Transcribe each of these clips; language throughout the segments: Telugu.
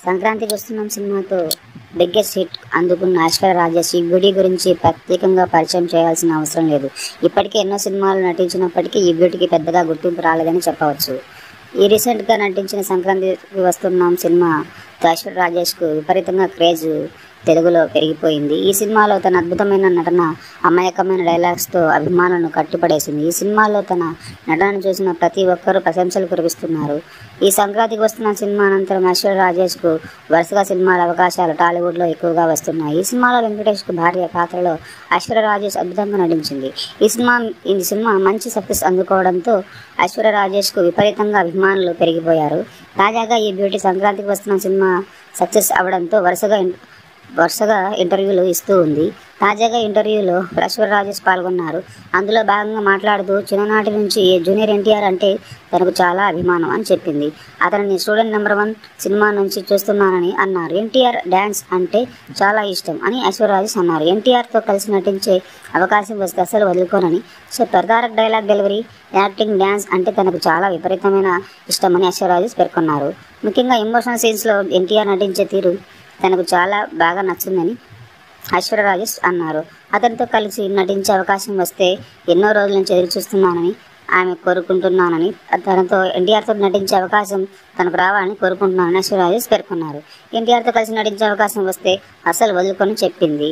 సంక్రాంతికి వస్తున్నాం సినిమాతో బిగ్గెస్ట్ హిట్ అందుకున్న ఐశ్వర్య రాజేష్ ఈ బ్యూటీ గురించి ప్రత్యేకంగా పరిచయం చేయాల్సిన అవసరం లేదు. ఇప్పటికే ఎన్నో సినిమాలు నటించినప్పటికీ ఈ బ్యూటీకి పెద్దగా గుర్తింపు రాలేదని చెప్పవచ్చు. ఈ రీసెంట్గా నటించిన సంక్రాంతికి వస్తున్నాం సినిమాతో ఐశ్వర్య రాజేష్కు విపరీతంగా క్రేజ్ తెలుగులో పెరిగిపోయింది. ఈ సినిమాలో తన అద్భుతమైన నటన, అమాయకమైన డైలాగ్స్తో అభిమానులను కట్టుపడేసింది. ఈ సినిమాలో తన నటనను చూసిన ప్రతి ఒక్కరూ ప్రశంసలు కురిపిస్తున్నారు. ఈ సంక్రాంతికి వస్తున్న సినిమా అనంతరం ఐశ్వర్య రాజేష్కు వరుసగా సినిమాల అవకాశాలు టాలీవుడ్లో ఎక్కువగా వస్తున్నాయి. ఈ సినిమాలో వెంకటేష్కు భార్య పాత్రలో ఐశ్వర్య రాజేష్ అద్భుతంగా నటించింది. ఈ సినిమా మంచి సక్సెస్ అందుకోవడంతో ఐశ్వర్య రాజేష్కు విపరీతంగా అభిమానులు పెరిగిపోయారు. తాజాగా ఈ బ్యూటీ సంక్రాంతికి వస్తున్న సినిమా సక్సెస్ అవడంతో వరుసగా ఇంటర్వ్యూలు ఇస్తూ ఉంది. తాజాగా ఇంటర్వ్యూలో ఐశ్వర్య రాజేష్ పాల్గొన్నారు. అందులో భాగంగా మాట్లాడుతూ చిన్ననాటి నుంచి జూనియర్ ఎన్టీఆర్ అంటే తనకు చాలా అభిమానం అని చెప్పింది. అతనిని స్టూడెంట్ నెంబర్ 1 సినిమా నుంచి చూస్తున్నానని అన్నారు. ఎన్టీఆర్ డ్యాన్స్ అంటే చాలా ఇష్టం అని ఐశ్వర్య రాజేష్ అన్నారు. ఎన్టీఆర్తో కలిసి నటించే అవకాశం వస్తే అసలు వదులుకోనని చెప్పారు. Tarak dialogue delivery, acting, dance అంటే తనకు చాలా విపరీతమైన ఇష్టమని ఐశ్వర్య రాజేష్ పేర్కొన్నారు. ముఖ్యంగా ఎమోషనల్ సీన్స్లో ఎన్టీఆర్ నటించే తీరు తనకు చాలా బాగా నచ్చిందని ఐశ్వర్య రాజేష్ అన్నారు. అతనితో కలిసి నటించే అవకాశం వస్తే ఎన్నో రోజుల నుంచి ఎదురు చూస్తున్నానని ఆమె కోరుకుంటున్నానని, తనతో ఎన్టీఆర్తో నటించే అవకాశం తనకు రావాలని కోరుకుంటున్నానని ఐశ్వర్య రాజేష్ పేర్కొన్నారు. ఎన్టీఆర్తో కలిసి నటించే అవకాశం వస్తే అసలు వదులుకొని చెప్పింది.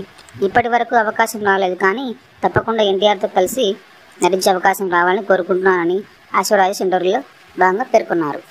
ఇప్పటి వరకు అవకాశం రాలేదు, కానీ తప్పకుండా ఎన్టీఆర్తో కలిసి నటించే అవకాశం రావాలని కోరుకుంటున్నానని ఐశ్వర్య రాజేష్ ఇంటర్వ్యూలో భాగంగా పేర్కొన్నారు.